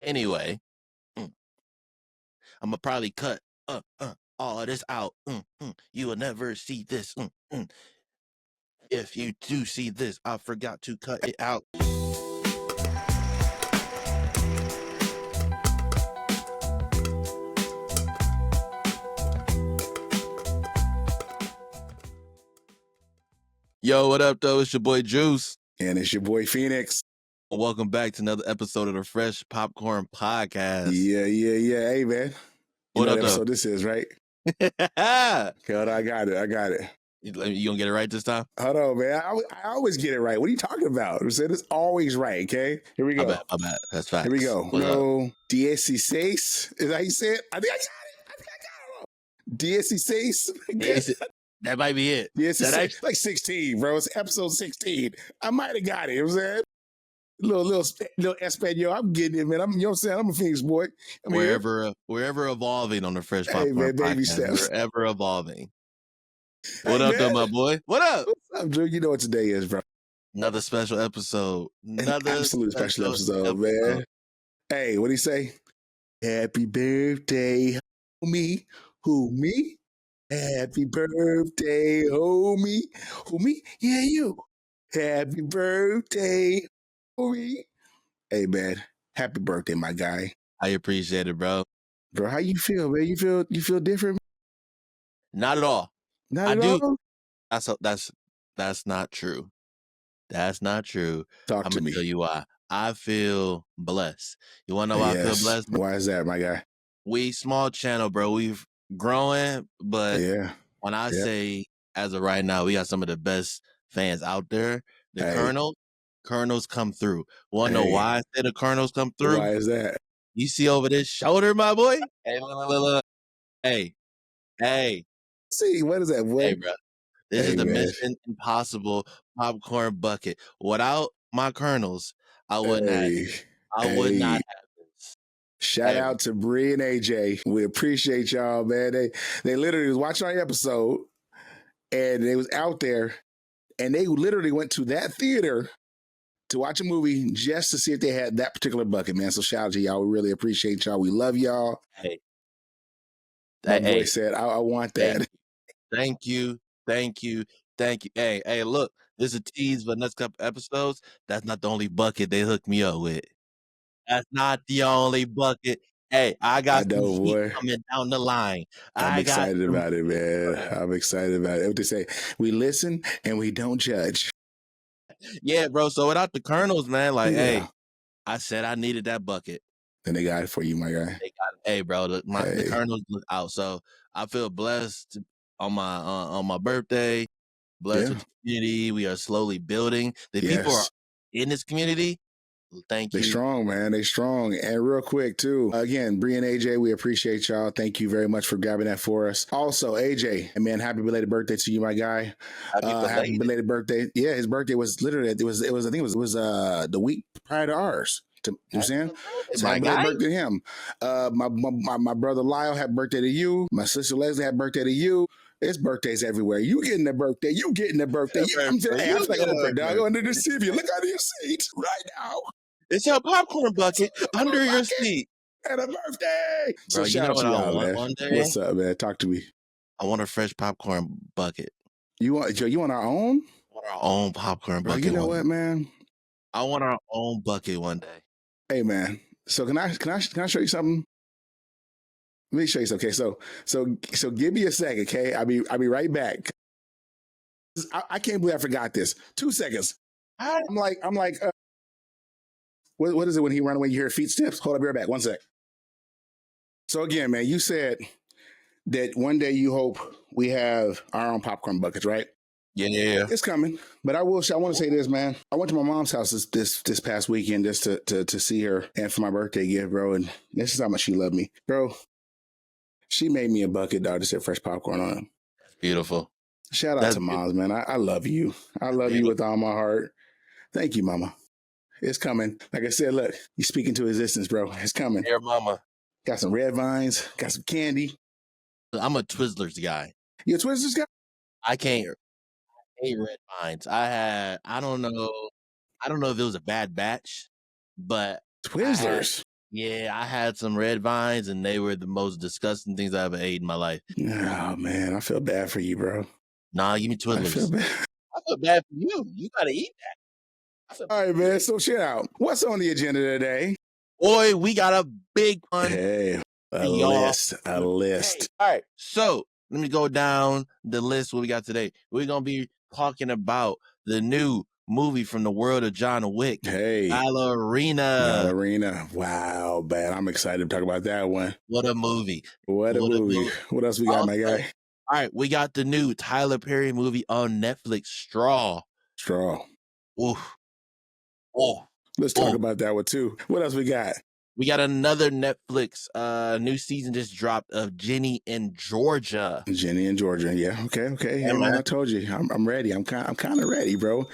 Anyway, I'm gonna probably cut all of this out. You will never see this. If you do see this, I forgot to cut it out. Yo, what up, though? It's your boy Juice. And it's your boy Fenix. Welcome back to another episode of the Fresh Popcorn Podcast. Yeah. Hey, man. What up, what episode though? this is, right? Okay, I got it. You gonna get it right this time? Hold on, man. I always get it right. What are you talking about? I'm saying it's always right, okay? Here we go. My bad. That's facts. Here we go. What's up? 16. Is that how you say it? I think I got it. 16. That might be it. That's like 16, bro. It's episode 16. I might have got it. You know what I'm saying? Little Espanol. I'm getting it, man. You know what I'm saying? I'm a Phoenix boy. We're ever evolving on the Fresh Popcorn man, baby Podcast. steps. We're ever evolving. What up, though, my boy? What up? What's up, Drew? You know what today is, bro. Another special episode. Another absolute special episode, man. Hey, what do you say? Happy birthday, homie. Who, me? Happy birthday, homie. Who, me? Yeah, you. Happy birthday, homie. Hey, man. Happy birthday, my guy. I appreciate it, bro. Bro, how you feel, man? You feel different? Not at all. Not at all? That's not true. That's not true. Talk to me. I'm gonna tell you why. I feel blessed. You wanna know why I feel blessed? Why is that, my guy? We small channel, bro. We've growing, but when I say as of right now, we got some of the best fans out there. The Colonels come through. Wanna know why I say the Colonels come through? Why is that? You see over this shoulder, my boy? Hey, look. Hey. See, what is that, boy? Hey, bro. This is the Mission Impossible popcorn bucket. Without my Colonels, I would not have this. Shout out to Bree and AJ. We appreciate y'all, man. They literally was watching our episode, and they was out there, and they literally went to that theater to watch a movie just to see if they had that particular bucket, man. So shout out to y'all. We really appreciate y'all. We love y'all. Hey. That boy said, I want that. Thank you. Hey, look, this is a tease for the next couple episodes. That's not the only bucket they hooked me up with. That's not the only bucket. Hey, I got some heat coming down the line. I'm excited about it, man. I'm excited about it. What they say, we listen and we don't judge. Yeah, bro. So without the Colonels, man, hey, I said I needed that bucket. And they got it for you, my guy. They got it. Hey, bro, the Colonels look out. So I feel blessed on my birthday. Blessed with the community. We are slowly building. The people are in this community. Thank you. They're strong, man. They're strong. And real quick, too, again, Bree and AJ, we appreciate y'all. Thank you very much for grabbing that for us. Also, AJ, man, happy belated birthday to you, my guy. Happy belated birthday. Yeah, his birthday was literally, I think it was the week prior to ours. You know what I'm saying? So happy birthday to him. My brother Lyle had birthday to you. My sister Leslie had birthday to you. It's birthdays everywhere. You getting a birthday. You getting a birthday. I'm like Oprah, dog. Under the seat. Look under your seat right now. It's your popcorn bucket under your seat. And a birthday. Bro, so shout out to y'all, man. One day? What's up, man? Talk to me. I want a fresh popcorn bucket. You want our own? I want our own popcorn bucket. You know what, man? I want our own bucket one day. Hey, man. So can I show you something? Let me show you something. Okay, so give me a second, okay? I'll be right back. I can't believe I forgot this. 2 seconds. I'm like, what is it when he run away? You hear feet steps? Hold up, be right back. 1 sec. So again, man, you said that one day you hope we have our own popcorn buckets, right? Yeah. It's coming. But I want to say this, man. I went to my mom's house this past weekend just to see her and for my birthday gift, bro. And this is how much she loved me, bro. She made me a bucket, dog, that said fresh popcorn on it. Beautiful. Shout out to moms, man. I love you. I love you with all my heart. Thank you, mama. It's coming. Like I said, look, you speak into existence, bro. It's coming. Here, mama. Got some red vines. Got some candy. I'm a Twizzlers guy. You a Twizzlers guy? I hate red vines. I don't know if it was a bad batch, but Twizzlers. Yeah, I had some red vines, and they were the most disgusting things I ever ate in my life. Oh man, I feel bad for you, bro. Nah, give me I feel Twizzlers. bad. I feel bad for you. You gotta eat that. All right, man. So shout out. What's on the agenda today? Boy, we got a big one. Hey, a y'all. list. A list. Hey, all right, so let me go down the list. What we got today? We're gonna be talking about the new movie from the world of John Wick. Hey, Ballerina. Ballerina. Wow, man. I'm excited to talk about that one. What a movie. What a movie. What else we got, my guy? All right, we got the new Tyler Perry movie on Netflix, Straw. Oof. Oh. Let's talk about that one too. What else we got? We got another Netflix new season just dropped of Ginny and Georgia. Ginny and Georgia. Yeah. Okay. Yeah, man. I told you. I'm ready. I'm kind of ready, bro.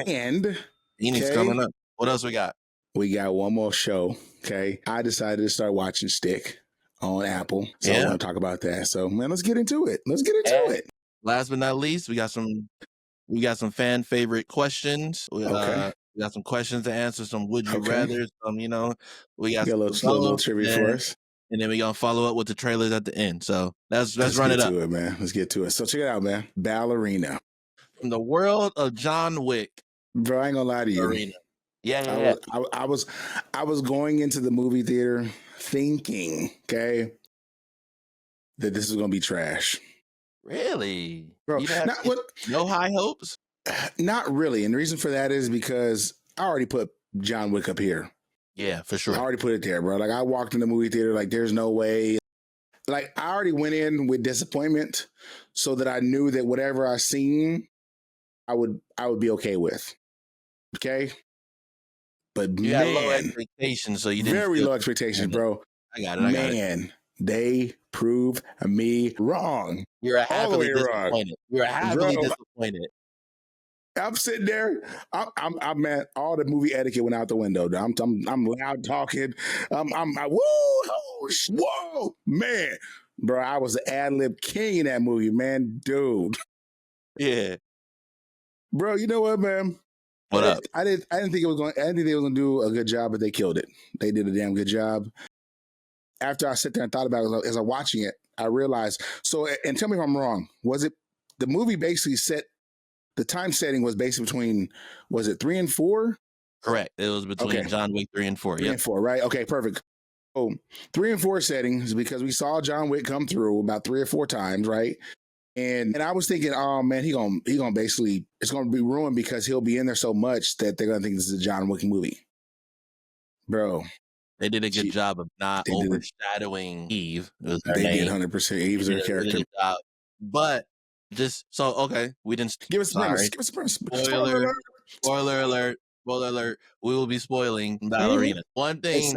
And Phoenix coming up. What else we got? We got one more show. Okay. I decided to start watching Stick on Apple. So I want to talk about that. So man, let's get into it. Last but not least, we got some fan favorite questions. We got some questions to answer, some would you rather, some, we got a little trivia for us. And then we're gonna follow up with the trailers at the end. So let's run it up. Let's get to it, man. Let's get to it. So check it out, man. Ballerina. From the world of John Wick. Bro, I ain't gonna lie to you. Ballerina. Yeah. I was going into the movie theater thinking, okay, that this is gonna be trash. Really? Bro, no high hopes? Not really. And the reason for that is because I already put John Wick up here. Yeah, for sure. I already put it there, bro. Like I walked in the movie theater, like there's no way. Like I already went in with disappointment so that I knew that whatever I seen, I would be okay with. Okay? But you had low expectations, so you didn't very low expectations, bro. I got it. Man, they prove me wrong. You're happily disappointed. You're happily disappointed. I'm sitting there. I'm man. All the movie etiquette went out the window. I'm loud talking. Whoa, man, bro. I was the ad lib king in that movie, man, dude. Yeah, bro. You know what, man? What up? I didn't think it was going. I didn't think they were going to do a good job, but they killed it. They did a damn good job. After I sat there and thought about it as I'm watching it, I realized. So, and tell me if I'm wrong. Was it the movie basically set? The time setting was basically between, was it 3 and 4? Correct. It was between John Wick 3 and 4. 3 and 4, right? Okay, perfect. So 3 and 4 settings because we saw John Wick come through about 3 or 4 times, right? And I was thinking, oh man, he gonna basically, it's gonna be ruined because he'll be in there so much that they're gonna think this is a John Wick movie, bro. They did a good job of not overshadowing Eve. They did 100%. Eve's their character, but. Just so we didn't give us the premise. Spoiler alert. We will be spoiling Ballerina. One thing,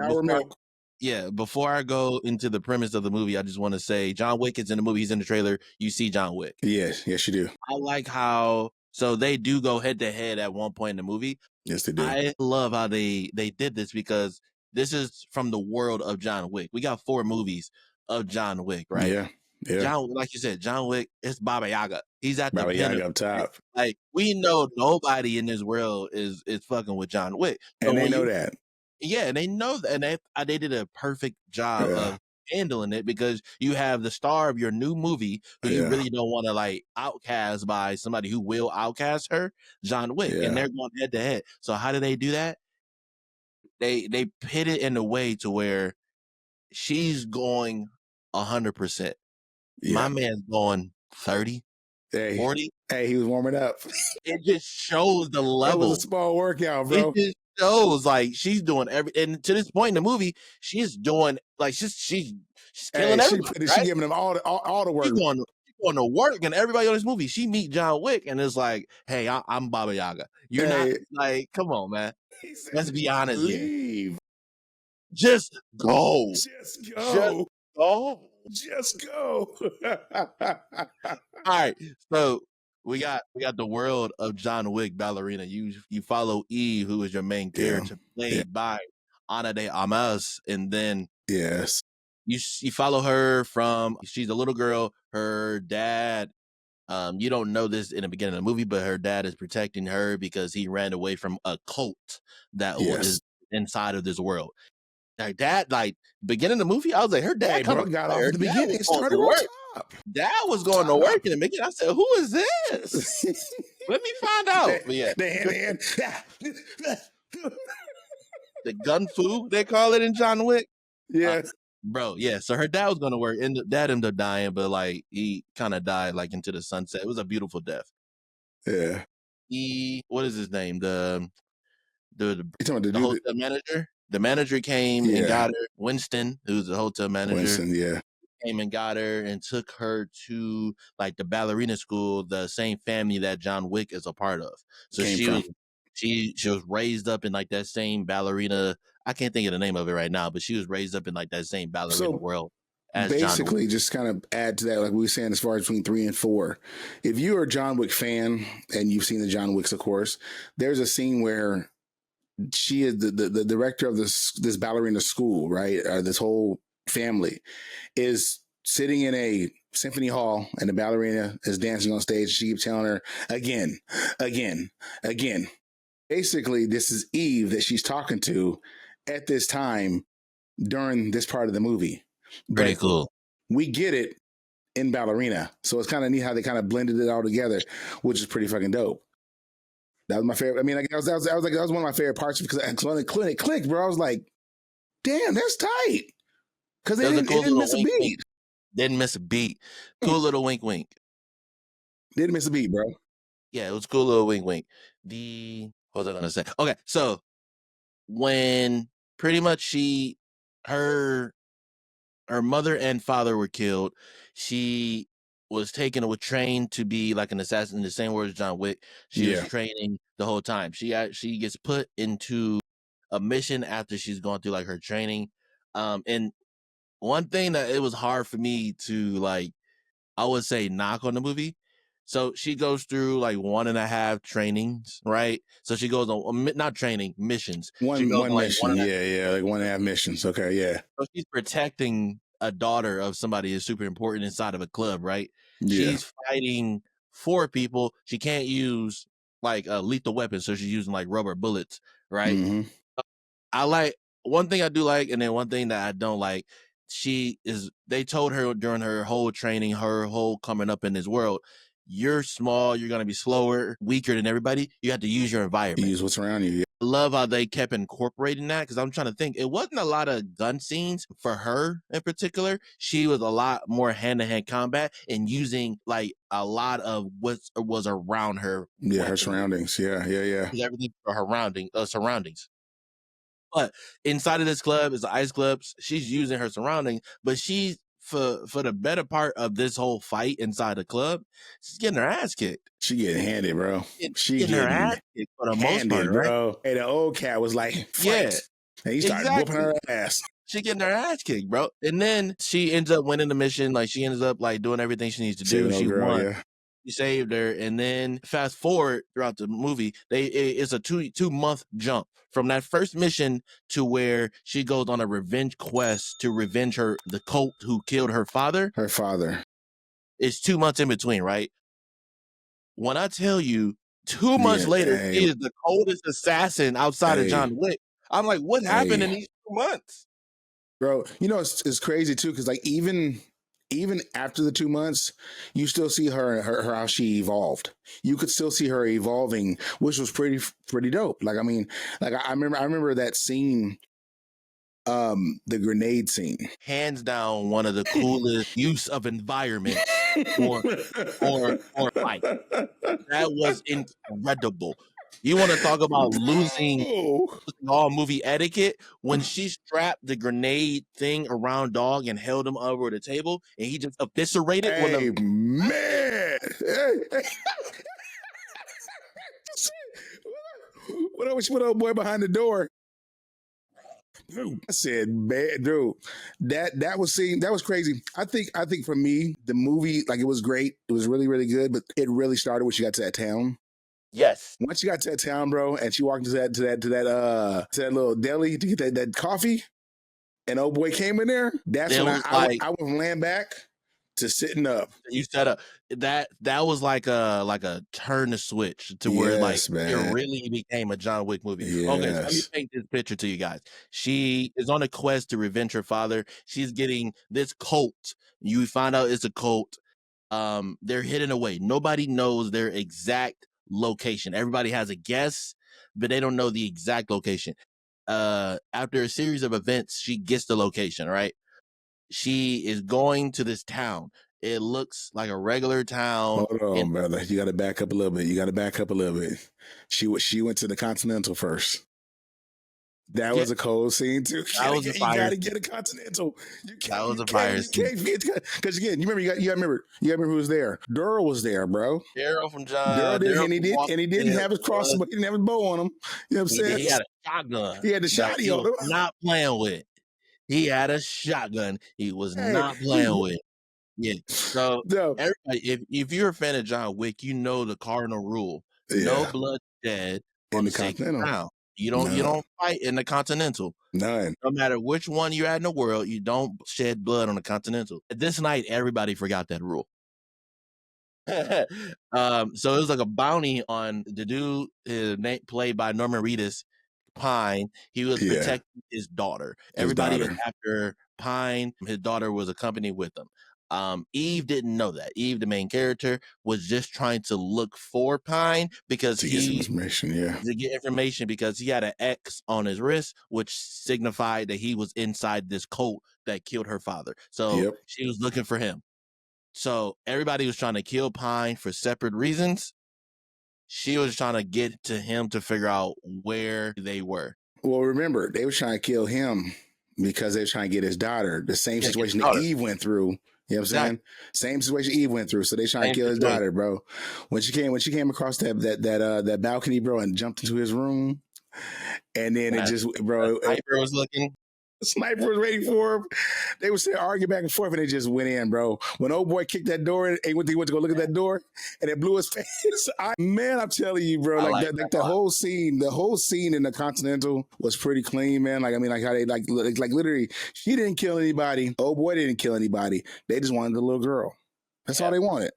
before I go into the premise of the movie, I just want to say John Wick is in the movie. He's in the trailer. You see John Wick. Yes, you do. I like how they do go head to head at one point in the movie. Yes, they do. I love how they did this because this is from the world of John Wick. We got 4 movies of John Wick, right? Yeah. John, like you said, John Wick, it's Baba Yaga. He's at the Baba Yaga up top. Like we know nobody in this world is fucking with John Wick, and they know that. Yeah, and they know that, and they did a perfect job of handling it because you have the star of your new movie who you really don't want to like outcast by somebody who will outcast her, John Wick, and they're going head to head. So how do they do that? They pit it in a way to where she's going 100%. My man's going 30, 40. Hey, he was warming up. It just shows the level. It was a small workout, bro. It just shows like she's doing and to this point in the movie, she's doing like she's killing everybody. She's giving them all the work. She's going to work, and everybody on this movie, she meet John Wick, and it's like, hey, I'm Baba Yaga. You're not like, come on, man. Let's be honest. Leave. Just go. Just go. Just go. All right. So we got the world of John Wick, Ballerina. You follow Eve, who is your main character, played by Ana de Armas, and then you follow her from she's a little girl. Her dad, you don't know this in the beginning of the movie, but her dad is protecting her because he ran away from a cult that was inside of this world. Like dad, like beginning of the movie, I was like, her dad got off at the beginning. It started to on work. top. Dad was going to work in the beginning. I said, who is this? Let me find out. But yeah, the gun fu they call it in John Wick. Yeah. Bro, yeah. So her dad was going to work, and dad ended up dying, but like he kind of died like into the sunset. It was a beautiful death. Yeah. What is his name? The hotel manager. The manager came and got her. Winston, who's the hotel manager. Winston, yeah. Came and got her and took her to like the ballerina school, the same family that John Wick is a part of. So she was raised up in like that same ballerina. I can't think of the name of it right now, but she was raised up in like that same ballerina world. As basically, just kind of add to that, like we were saying, as far as between 3 and 4, if you are a John Wick fan and you've seen the John Wicks, of course, there's a scene where she is the director of this ballerina school, right? This whole family is sitting in a symphony hall, and the ballerina is dancing on stage. She keeps telling her again. Basically, this is Eve that she's talking to at this time during this part of the movie. Pretty cool. We get it in Ballerina, so it's kind of neat how they kind of blended it all together, which is pretty fucking dope. That was my favorite. I mean, that was one of my favorite parts because when it clicked, bro, I was like, "Damn, that's tight." Because they didn't miss a beat. Wink. Didn't miss a beat. Cool little wink, wink. Didn't miss a beat, bro. Yeah, it was cool little wink, wink. What was I gonna say? Okay, so when pretty much her mother and father were killed, she was trained to be like an assassin. In the same words, John Wick. She was training the whole time. She gets put into a mission after she's gone through like her training. And one thing that it was hard for me to like, I would say knock on the movie. So she goes through like 1.5 trainings, right? So she goes on not training missions. One mission, like 1.5 missions. Okay, yeah. So she's protecting a daughter of somebody who's super important inside of a club, right? Yeah. She's fighting 4 people. She can't use like lethal weapons, so she's using like rubber bullets, right? Mm-hmm. I like one thing I do like, and then one thing that I don't like. They told her during her whole training, her whole coming up in this world, you're small, you're going to be slower, weaker than everybody. You have to use your environment. Use what's around you. Yeah. I love how they kept incorporating that, because I'm trying to think. It wasn't a lot of gun scenes for her in particular. She was a lot more hand-to-hand combat and using like a lot of what was around her. Yeah, her surroundings. Yeah. Everything for her surroundings. But inside of this club is the ice clubs. She's using her surroundings, but she's for the better part of this whole fight inside the club, she's getting her ass kicked. She getting handed, bro. She getting her ass kicked for the most part, bro. Right? Hey, the old cat was like, fight. Yeah. And he started whooping her ass. She getting her ass kicked, bro. And then she ends up winning the mission. Like she ends up like doing everything she needs to do. She won. Yeah. She saved her, and then fast forward throughout the movie, it's a 2-month jump from that first mission to where she goes on a revenge quest to revenge the cult who killed her father. Her father. It's 2 months in between, right? When I tell you, 2 months later, she is the coldest assassin outside of John Wick. I'm like, what happened in these 2 months? Bro, you know, it's crazy too, because like even after the 2 months, you still see her how she evolved. You could still see her evolving, which was pretty dope. Like, I mean, like I remember that scene, the grenade scene. Hands down, one of the coolest use of environment for a fight. That was incredible. You want to talk about losing all movie etiquette? When she strapped the grenade thing around Dog and held him over the table, and he just eviscerated. Man. What up, boy behind the door? Dude, I said, man, dude, that was crazy. I think for me, the movie, like, it was great. It was really, really good, but it really started when she got to that town. Yes. Once you got to that town, bro, and she walked into that little deli to get that coffee, and old boy came in there. That's when I was laying back. to sitting up. You set up that was like a turn the switch to where like it really became a John Wick movie. Okay, so let me paint this picture to you guys. She is on a quest to revenge her father. She's getting this cult. You find out it's a cult. They're hidden away. Nobody knows their exact location. Everybody has a guess, but they don't know the exact location. After a series of events, she gets the location, right? She is going to this town. It looks like a regular town. Hold on, brother. You got to back up a little bit. She went to the Continental first. That was a cold scene too. You gotta get a Continental. That was a fire scene. Because again, you remember who was there. Daryl was there, bro. Daryl from John. And he didn't have his crossbow. He didn't have his bow on him. You know what I'm saying? He had a shotgun. He had the shotty on him. Not playing with. He had a shotgun. He was not playing with. Yeah. So everybody, if you're a fan of John Wick, you know the cardinal rule: no bloodshed on the Continental. Ground. You don't fight in the Continental. None. No matter which one you're at in the world, you don't shed blood on the Continental. This night, everybody forgot that rule. So it was like a bounty on the dude played by Norman Reedus, Pine. He was protecting his daughter. Everybody was after Pine. His daughter was accompanied with him. Eve didn't know that. Eve, the main character, was just trying to look for Pine because to get information because he had an X on his wrist, which signified that he was inside this cult that killed her father. So she was looking for him. So everybody was trying to kill Pine for separate reasons. She was trying to get to him to figure out where they were. Well, remember, they were trying to kill him because they were trying to get his daughter. The same situation that Eve went through. You know what I'm saying? Same situation Eve went through. So they trying to kill his daughter, bro. When she came across that balcony, bro, and jumped into his room, and then it just, bro, Sniper was looking. The sniper was waiting for him. They were arguing back and forth, and they just went in, bro. When old boy kicked that door, and he went to go look at that door, and it blew his face. I'm telling you, bro, the whole scene in the Continental was pretty clean, man. Like how they like literally, she didn't kill anybody. Old boy didn't kill anybody. They just wanted the little girl. That's all they wanted.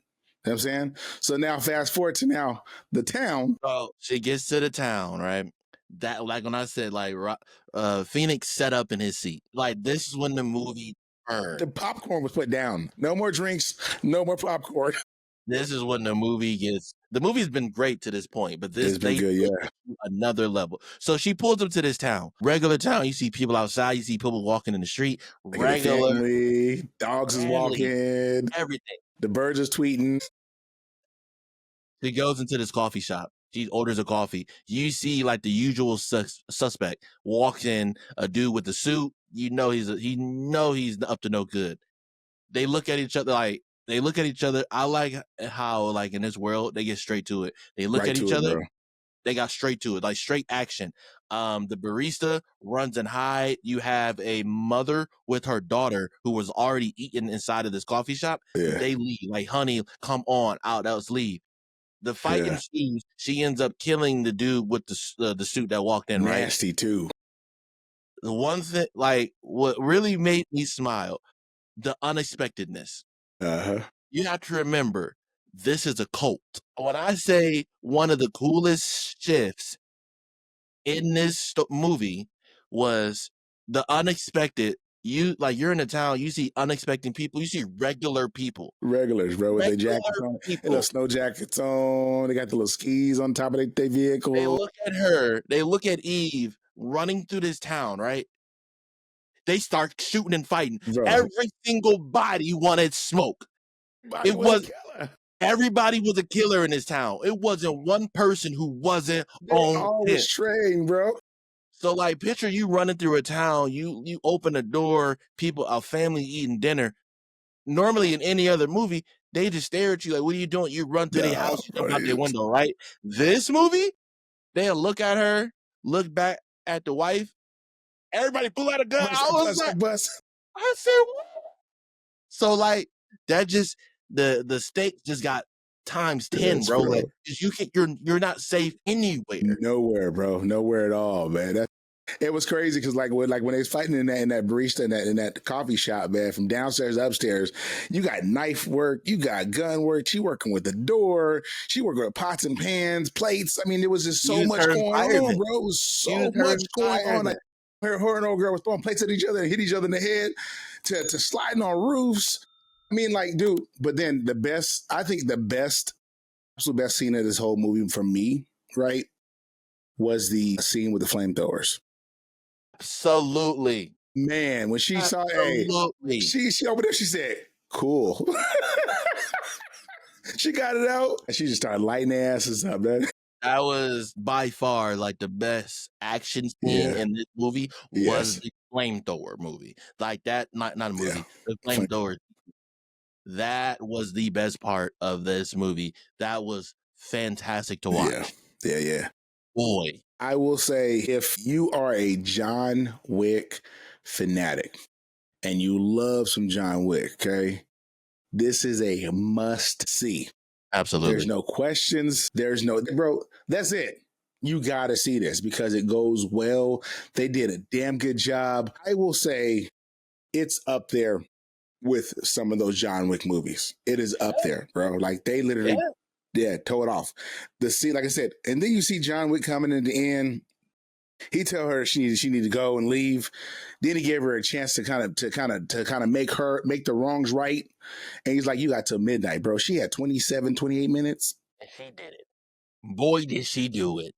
You know what I'm saying? So now fast forward to the town. So she gets to the town, right? That, like when I said, like Fenix set up in his seat. Like this is when the movie turned. The popcorn was put down. No more drinks. No more popcorn. This is when the movie gets. The movie's been great to this point, but this they good, another level. So she pulls up to this town, regular town. You see people outside. You see people walking in the street. Regular family, dogs is walking. Everything. The birds is tweeting. She goes into this coffee shop. She orders a coffee. You see like the usual suspect walks in, a dude with the suit. You know he's up to no good. They look at each other I like how like in this world they get straight to it. They look at each other. Bro. They got straight to it, like straight action. The barista runs and hide. You have a mother with her daughter who was already eating inside of this coffee shop. Yeah. They leave like, honey, come on out. Let's leave. The fight ensues. She ends up killing the dude with the suit that walked in. Nasty right? too. The one thing, like, what really made me smile, the unexpectedness. You have to remember, this is a cult. When I say one of the coolest shifts in this movie was the unexpected. You're in a town, you see unexpected people, you see regular people. Regulars, bro, with their jackets on, little snow jackets on, they got the little skis on top of their vehicle. They look at her, they look at Eve running through this town, right? They start shooting and fighting. Bro. Every single body wanted smoke. Everybody was a killer in this town. It wasn't one person who wasn't on hit. Trained, bro. So, like, picture you running through a town, you open a door, a family eating dinner. Normally, in any other movie, they just stare at you like, what are you doing? You run to their house, you jump out their window, right? This movie, they'll look at her, look back at the wife, everybody pull out a gun. I said, what? So, like, that just, the stakes just got times 10, bro. Like, you're not safe anywhere. Nowhere, bro. Nowhere at all, man. It was crazy because when they was fighting in that barista in that coffee shop, man, from downstairs to upstairs, you got knife work, you got gun work. She working with the door, she working with pots and pans, plates. I mean, there was just so much going on, bro. It was so much going on. Like her and old girl was throwing plates at each other and hit each other in the head, to sliding on roofs. I mean, like, dude. But then the best, I think the best, absolute best scene of this whole movie for me, right, was the scene with the flamethrowers. Absolutely. Man, when she saw, hey, she over there, she said, cool. She got it out and she just started lighting their asses up, man. That was by far like the best action scene in this movie was the flamethrower movie. Like that, not a movie, the flamethrower. That was the best part of this movie. That was fantastic to watch. Yeah. Boy. I will say, if you are a John Wick fanatic and you love some John Wick, okay, this is a must see. Absolutely. There's no questions. There's no, bro, that's it. You got to see this because it goes well. They did a damn good job. I will say it's up there with some of those John Wick movies. It is up there, bro. Like they literally, toe it off. The scene, like I said, and then you see John Wick coming in the end. He tell her she need to go and leave. Then he gave her a chance to kind of make the wrongs right. And he's like, you got till midnight, bro. She had 27, 28 minutes. She did it. Boy, did she do it.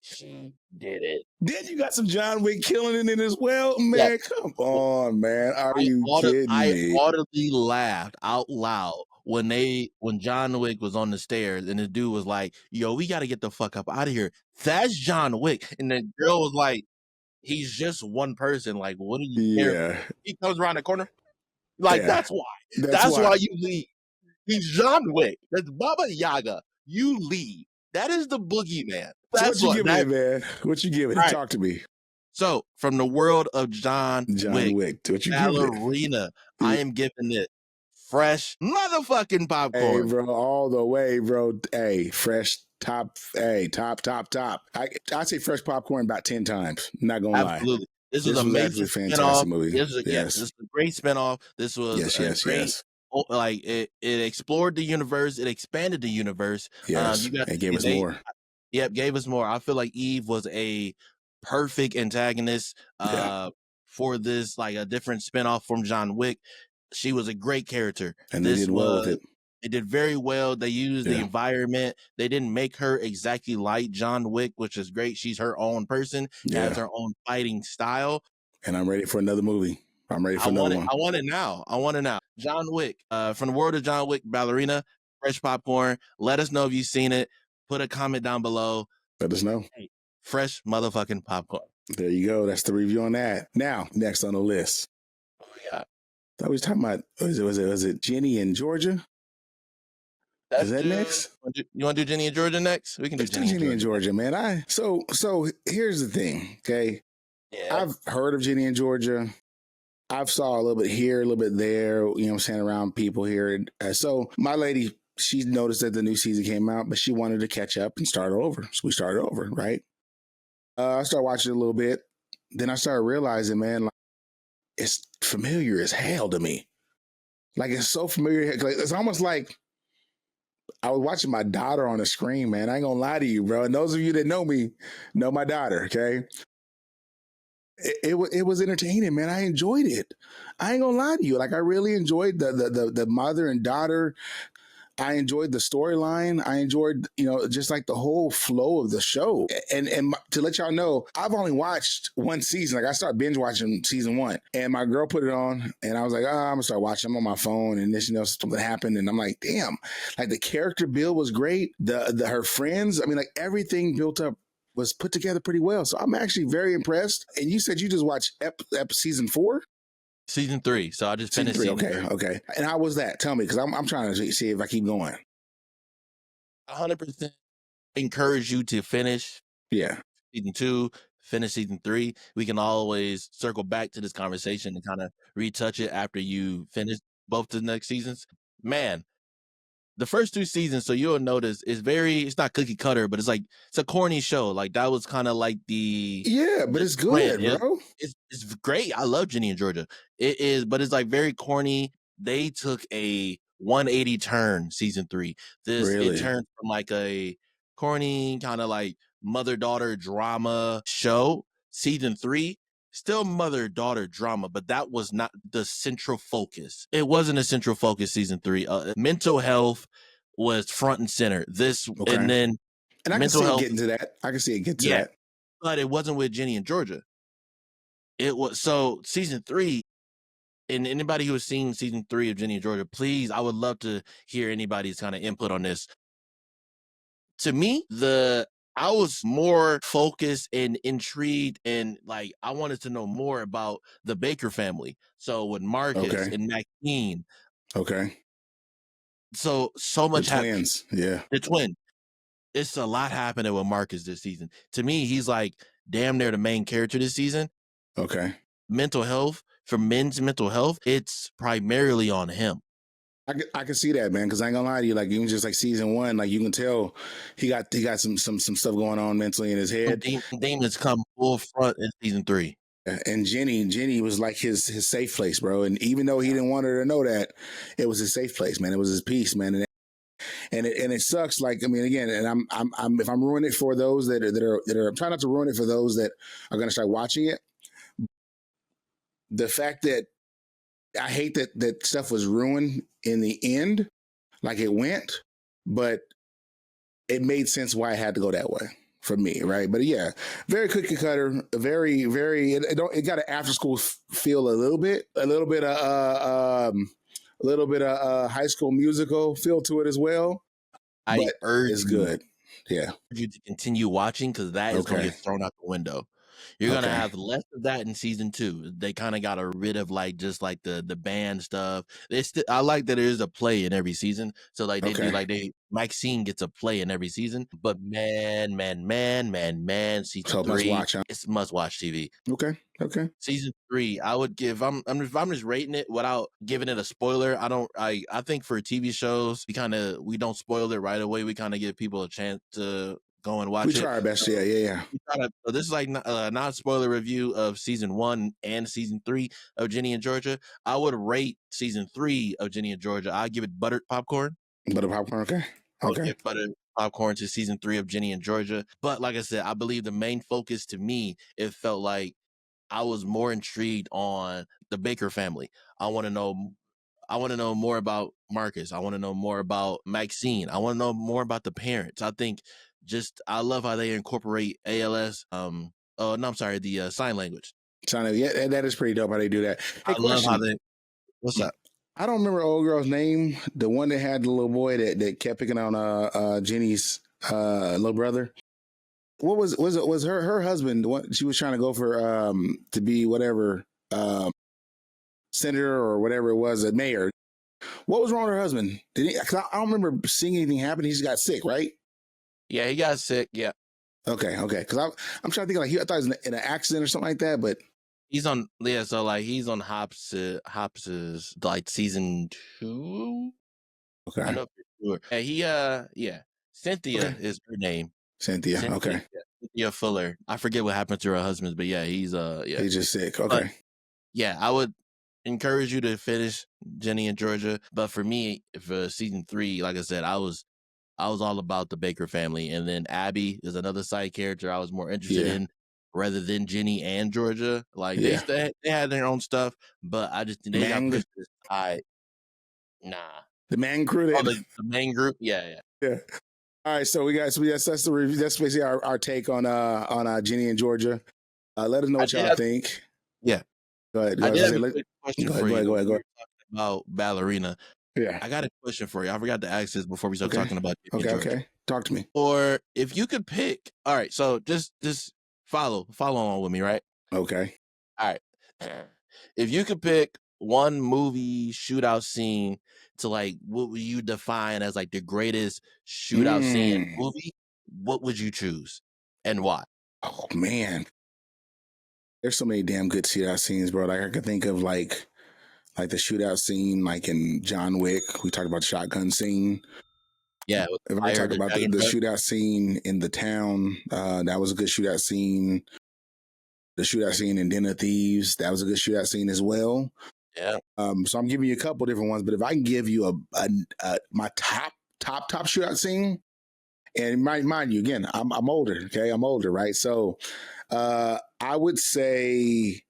She did it. Then you got some John Wick killing it in as well. Man, come on, man. Are you kidding me? I audibly laughed out loud when John Wick was on the stairs and the dude was like, yo, we got to get the fuck up out of here. That's John Wick. And the girl was like, he's just one person. Like, what are you care? He comes around the corner. Like, that's why. That's why you leave. He's John Wick. That's Baba Yaga. You leave. That is the boogeyman. What you giving it, man? What you giving it? Right. Talk to me. So, from the world of John Wick, what you Ballerina, I am giving it fresh motherfucking popcorn. Hey, bro, all the way, bro. Hey, fresh top. Hey, top. I say fresh popcorn about 10 times. Not gonna lie. Absolutely. This was amazing. Fantastic movie. This is a great spinoff. This was great. Like it explored the universe. It expanded the universe. Yes, it gave us more. Yep, gave us more. I feel like Eve was a perfect antagonist for this, like a different spinoff from John Wick. She was a great character. And they did well with it. It did very well. They used the environment. They didn't make her exactly like John Wick, which is great. She's her own person. She has her own fighting style. And I'm ready for another movie. I'm ready for another one. I want it now. John Wick, from the world of John Wick, Ballerina, fresh popcorn. Let us know if you've seen it. Put a comment down below. Let us know. Hey, fresh motherfucking popcorn. There you go. That's the review on that. Now, next on the list. What we got? I thought we was talking about, was it Ginny and Georgia? Is that next? You want to do Ginny and Georgia next? We can do Ginny and Georgia, man. So here's the thing, okay? Yeah. I've heard of Ginny and Georgia. I've saw a little bit here, a little bit there, you know what I'm saying, around people here. So my lady, she noticed that the new season came out, but she wanted to catch up and start over. So we started over, right? I started watching it a little bit. Then I started realizing, man, like, it's familiar as hell to me. Like, it's so familiar. It's almost like I was watching my daughter on the screen, man. I ain't gonna lie to you, bro. And those of you that know me know my daughter, okay? It was entertaining, man. I enjoyed it. I ain't gonna lie to you. Like, I really enjoyed the mother and daughter. I enjoyed the storyline. I enjoyed, just like the whole flow of the show. And to let y'all know, I've only watched one season. Like, I started binge watching season 1, and my girl put it on, and I was like, I'm gonna start watching. I'm on my phone, and this, something happened, and I'm like, damn. Like, the character build was great. Her friends, I mean, like, everything built up was put together pretty well. So I'm actually very impressed. And you said you just watched season 4? Season 3. So I just finished season 3. Okay. And how was that? Tell me, because I'm trying to see if I keep going. 100% encourage you to finish. Yeah. Season 2, finish season 3. We can always circle back to this conversation and kind of retouch it after you finish both the next seasons. Man, the first 2 seasons, so you'll notice it's not cookie cutter, but it's a corny show. Like that was kind of like but it's good, trend. bro. It's great. I love Ginny and Georgia. It is, but it's like very corny. They took a 180 turn season 3. It turned from like a corny kind of like mother-daughter drama show. Season 3, still mother-daughter drama, but that was not the central focus. It wasn't a central focus. Season 3, mental health was front and center. And then I can see it getting to that. I can see it get to that. But it wasn't with Ginny and Georgia. It was season 3. And anybody who has seen season 3 of Ginny and Georgia, please, I would love to hear anybody's kind of input on this. To me, I was more focused and intrigued, and like I wanted to know more about the Baker family. So with Marcus and Maxine. So much happened. The twin. It's a lot happening with Marcus this season. To me, he's like damn near the main character this season. Mental health, for men's mental health, it's primarily on him. I can see that, man, because I ain't gonna lie to you, like even just like season 1, like you can tell he got some stuff going on mentally in his head. Demons come full front in season 3. And Ginny was like his safe place, bro. And even though he didn't want her to know that, it was his safe place, man. It was his peace, man. And it sucks. Like, I mean, again, and I'm if I'm ruining it for those that are I'm trying not to ruin it for those that are gonna start watching it. The fact that I hate that stuff was ruined in the end, like it went, but it made sense why it had to go that way for me, right? But yeah, very cookie cutter, very, very. It got an after school feel a little bit of High School Musical feel to it as well. I urge it's good. Yeah, you to continue watching because that is going to get thrown out the window. You're gonna have less of that in season 2. They kind of got rid of like just like the band stuff. I like that there is a play in every season. So like they do like Maxine gets a play in every season. But man, season 3, it's must watch TV. Okay. Season 3, I would give. I'm just rating it without giving it a spoiler. I think for TV shows we don't spoil it right away. We kind of give people a chance to go and watch it. We try our best. Yeah. So this is like a non-spoiler review of season 1 and season 3 of Ginny and Georgia. I would rate season 3 of Ginny and Georgia. I'd give it buttered popcorn. Okay. I would give buttered popcorn to season 3 of Ginny and Georgia. But like I said, I believe the main focus to me, it felt like I was more intrigued on the Baker family. I want to know more about Marcus. I want to know more about Maxine. I want to know more about the parents. I love how they incorporate ALS. The sign language. Yeah, that is pretty dope how they do that. Hey, I love how what's up? I don't remember old girl's name. The one that had the little boy that kept picking on Ginny's little brother. What was her husband? What she was trying to go for to be whatever senator or whatever it was, a mayor. What was wrong with her husband? Cause I don't remember seeing anything happen. He just got sick, right? Yeah, he got sick. Yeah. Okay. Because I'm trying to think I thought he was in an accident or something like that, but he's on. Yeah, so like he's on Hops's like season 2. Okay. I know for sure. Cynthia is her name. Cynthia. Okay. Cynthia Fuller. I forget what happened to her husband, but yeah, he's just sick. Okay. But, yeah, I would encourage you to finish Ginny and Georgia, but for me, for season 3, like I said, I was all about the Baker family, and then Abby is another side character I was more interested in rather than Ginny and Georgia. Like they had their own stuff, but I just they got pushed to the side. Nah, the man crew. The main group. Yeah. All right, so that's the review. That's basically our take on Ginny and Georgia. Let us know what y'all think. Yeah. Go ahead. I did have a quick question for you. Go ahead. Talking about Ballerina. Yeah. I got a question for you. I forgot to ask this before we start talking about Okay. Talk to me. Or if you could pick. All right, so just follow on with me, right? Okay. All right. If you could pick one movie shootout scene to like what would you define as like the greatest shootout scene in a movie, what would you choose and why? Oh man. There's so many damn good shootout scenes, bro. Like I could think of like the shootout scene like in John Wick. We talked about the shotgun scene. Yeah, if I talk about the shootout scene in the town, that was a good shootout scene. The shootout scene in Den of Thieves, that was a good shootout scene as well. Yeah. So I'm giving you a couple different ones, but if I can give you my top shootout scene, and mind you, again, I'm older. Okay, I'm older, right? So I would say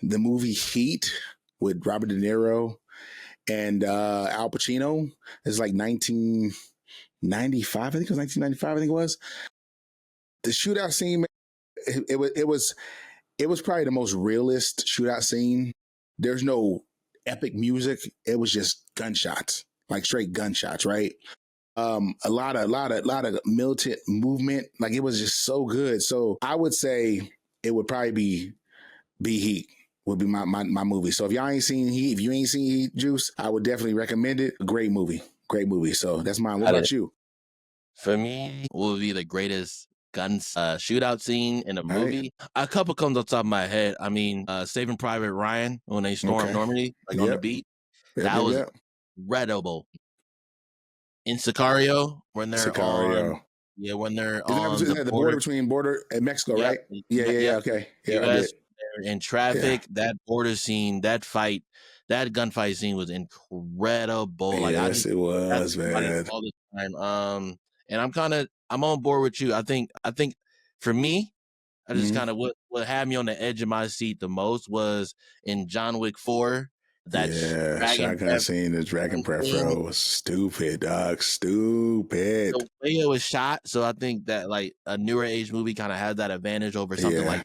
the movie Heat with Robert De Niro and Al Pacino is like 1995. I think it was 1995. I think it was the shootout scene. It was probably the most realist shootout scene. There's no epic music. It was just gunshots, like straight gunshots, right? A lot of militant movement. Like it was just so good. So I would say it would probably be Heat would be my movie. So if y'all ain't seen Heat, if you ain't seen Heat, Juice, I would definitely recommend it. Great movie. So that's mine. What about you? For me, what would be the greatest guns shootout scene in a movie? Right. A couple comes off the top of my head. I mean, Saving Private Ryan when they stormed Normandy, like on the beat. That was incredible. In Sicario, when they're on, when they're on the border between and Mexico, right? Yeah. Okay. Yeah, US, they're in traffic. That border scene, that fight, that gunfight scene was incredible. Like yes, it was, man. All the time. And I'm on board with you. I think for me, I just kind of what had me on the edge of my seat the most was in John Wick 4. That shotgun scene, the dragon breath, bro, was stupid, dog. Stupid. The way it was shot, so I think that like a newer age movie kind of has that advantage over something like,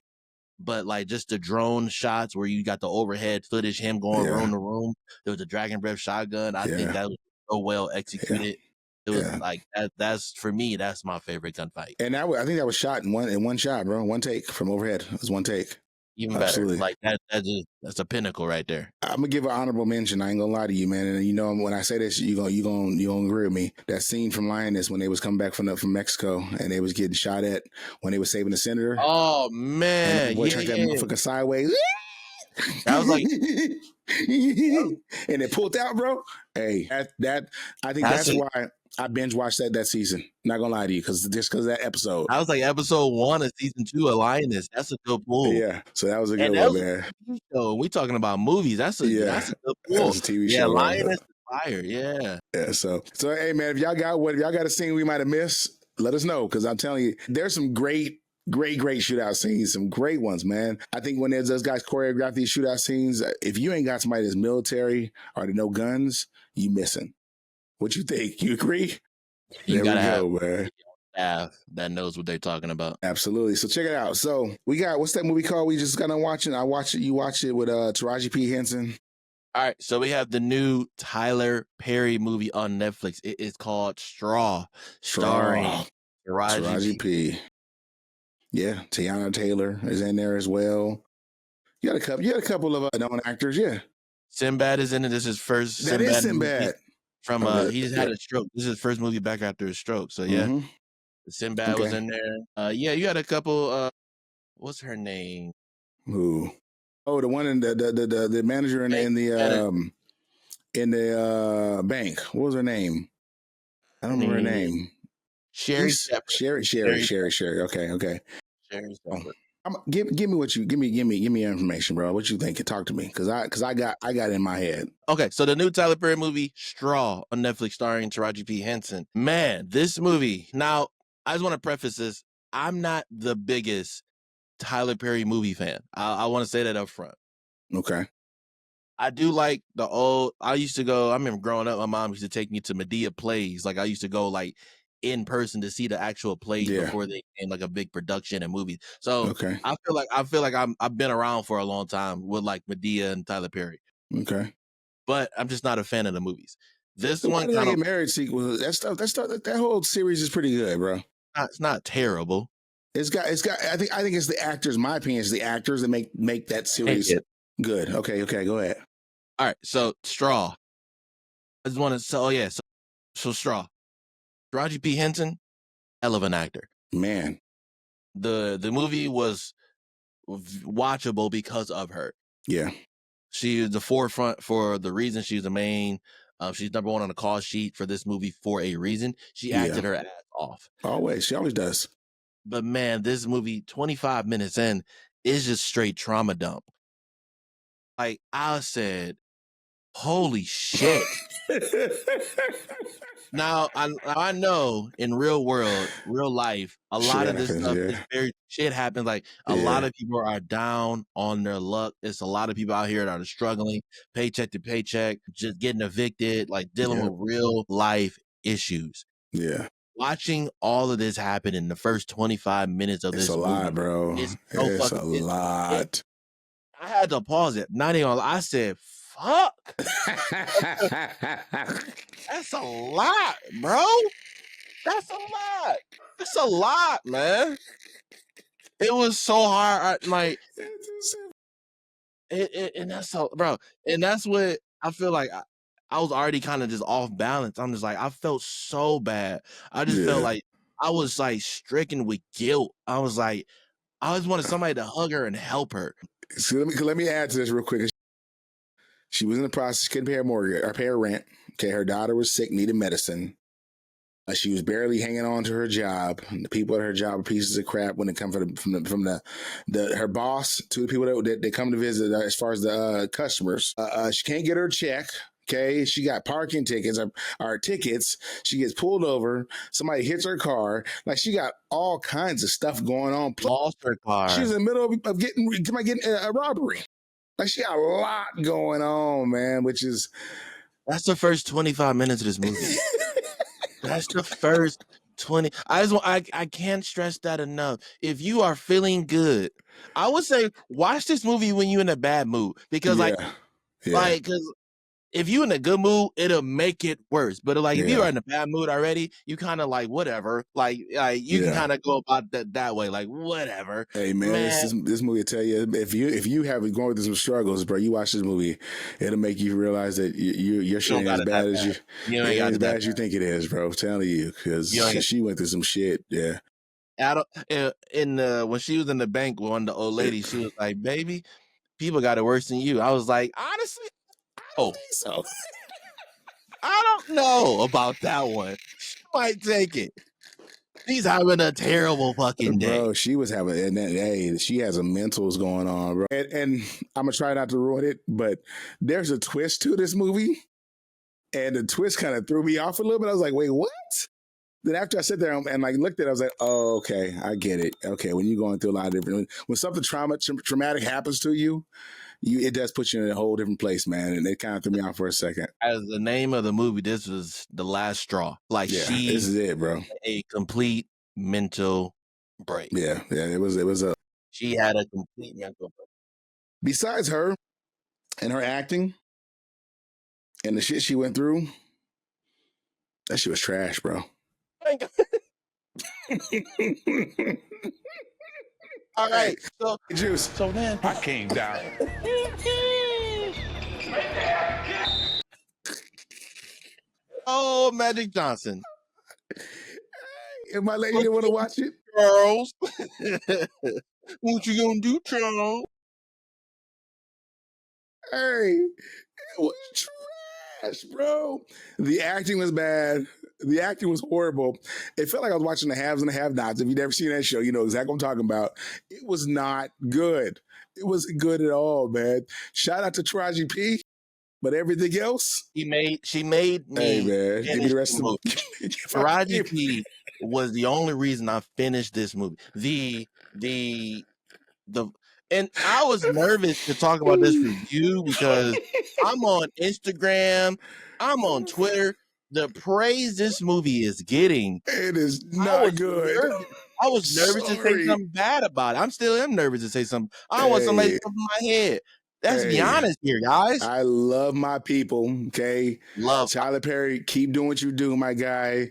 but like just the drone shots where you got the overhead footage, him going room to room. There was a dragon breath shotgun. I think that was so well executed. It was like that's for me. That's my favorite gunfight. And I think that was shot in one shot, bro. One take from overhead. It was one take. Even better. Like that's a pinnacle right there. I'm gonna give an honorable mention. I ain't gonna lie to you, man. And you know when I say this, you gonna agree with me. That scene from Lioness when they was coming back from Mexico and they was getting shot at when they was saving the senator. Oh man, and the boy turned that motherfucker sideways. That was like, and it pulled out, bro. Hey, that I think that's why I binge watched that season. Not gonna lie to you, because of that episode. I was like episode 1 of season 2 of Lioness. That's a good pull. Yeah, so that was a good one, man. So we talking about movies. That's a good pull. That was a TV show. Yeah, Lioness is fire. Yeah. Yeah. So hey, man, if y'all got a scene we might have missed, let us know, because I'm telling you, there's some great shootout scenes, some great ones, man. I think when those guys choreograph these shootout scenes, if you ain't got somebody that's military or no guns, you missing. What you think? You agree? You gotta have man. Staff that knows what they're talking about. Absolutely. So check it out. So we got, what's that movie called? We just got on watching. I watched it. You watched it with Taraji P. Henson. All right. So we have the new Tyler Perry movie on Netflix. It is called Straw. Starring Taraji P. Yeah, Tiana Taylor is in there as well. You got a couple of known actors. Yeah, Sinbad is in it. This is his first. That is Sinbad. From he just had a stroke. This is his first movie back after his stroke. So yeah, Sinbad was in there. Yeah, you had a couple. What's her name? Who? Oh, the one in the manager in the bank. What was her name? I don't remember her name. Sherry. Okay. Give me information, bro. What you think? Talk to me, because I got it in my head. Okay, so the new Tyler Perry movie Straw on Netflix, starring Taraji P. Henson. Man, this movie. Now, I just want to preface this. I'm not the biggest Tyler Perry movie fan. I want to say that up front. Okay. I do like the old. I used to go. I remember growing up, my mom used to take me to Medea plays. Like I used to go like in person to see the actual plays before they became like a big production and movies. So I feel like I've been around for a long time with like Medea and Tyler Perry. Okay. But I'm just not a fan of the movies. This one kind of married sequel. That whole series is pretty good, bro. It's not terrible. It's got I think it's the actors, my opinion, it's the actors that make that series good. Okay, go ahead. All right, so Straw. I just want to so Straw. Taraji P. Henson, hell of an actor. Man. The movie was watchable because of her. Yeah. She is the forefront for the reason she's the main She's #1 on the call sheet for this movie for a reason. She acted her ass off. Always. She always does. But man, this movie, 25 minutes in, is just straight trauma dump. Like I said, holy shit. Now I know in real life, a lot of this stuff is very shit happens. Like a lot of people are down on their luck. It's a lot of people out here that are struggling, paycheck to paycheck, just getting evicted, like dealing with real life issues. Yeah. Watching all of this happen in the first 25 minutes of this movie. It's a lot, bro. It's a lot. I had to pause it. Not even I said, fuck. That's a lot, bro. That's a lot. That's a lot, man. It was so hard. And that's so, bro. And that's what I feel like. I was already kind of just off balance. I'm just like, I felt so bad. I just felt like I was like stricken with guilt. I was like, I just wanted somebody to hug her and help her. So let me add to this real quick. She was in the process, couldn't pay her mortgage or pay her rent. Okay, her daughter was sick, needed medicine. She was barely hanging on to her job. The people at her job are pieces of crap when it comes from her boss to the people that they come to visit. As far as the customers, she can't get her check. Okay, she got parking tickets or tickets. She gets pulled over. Somebody hits her car. Like she got all kinds of stuff going on. Lost her car. She was in the middle of getting a robbery. Like she got a lot going on, man. That's the first 25 minutes of this movie. That's the first 20. I can't stress that enough. If you are feeling good, I would say watch this movie when you're in a bad mood because because if you're in a good mood, it'll make it worse. But like if you are in a bad mood already, you kind of like whatever. Like you can kind of go about that way, like whatever. Hey man. This movie will tell you if you have been going through some struggles, bro. You watch this movie, it'll make you realize that your shit ain't as bad as you ain't as bad as you think it is, bro. I'm telling you, because she went through some shit. Yeah. When she was in the bank with one of the old ladies, she was like, "Baby, people got it worse than you." I was like, honestly. I don't think so. I don't know about that one. She might take it. She's having a terrible fucking day. Bro, she was having, she has a mentals going on, bro. And I'm going to try not to ruin it, but there's a twist to this movie. And the twist kind of threw me off a little bit. I was like, wait, what? Then after I sat there and like looked at it, I was like, oh, okay, I get it. Okay, when you're going through a lot of different, when something traumatic happens to you, it does put you in a whole different place, man. And it kind of threw me off for a second. As the name of the movie, this was the last straw. Like this is it, bro. A complete mental break. Yeah. It was a. She had a complete mental break. Besides her and her acting and the shit she went through, that shit was trash, bro. All right, so Juice. So man, I came down. Oh, Magic Johnson. If my lady didn't want to watch it, Charles, what you gonna do, Charles? Hey, it was trash, bro. The acting was bad. The acting was horrible. It felt like I was watching the haves and the have-nots. If you've never seen that show, you know exactly what I'm talking about. It was not good. It wasn't good at all, man. Shout out to Taraji P. But everything else, she made me. Hey man, give me the rest of the movie. Taraji P was the only reason I finished this movie. And I was nervous to talk about this review because I'm on Instagram, I'm on Twitter. The praise this movie is getting, it is not good. I was nervous to say something bad about it. I still am nervous to say something. I don't want somebody to come in my head. Let's be honest here, guys. I love my people, okay? Love Tyler Perry, keep doing what you do, my guy.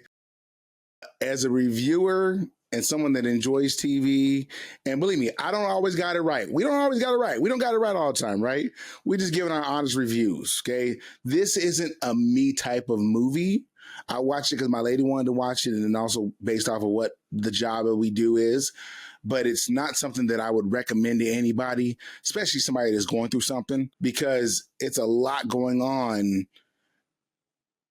As a reviewer and someone that enjoys TV, and believe me, I don't always got it right. We don't always got it right. We don't got it right all the time, right? We just giving our honest reviews, okay? This isn't a me type of movie. I watched it because my lady wanted to watch it, and then also based off of what the job that we do is. But it's not something that I would recommend to anybody, especially somebody that's going through something, because it's a lot going on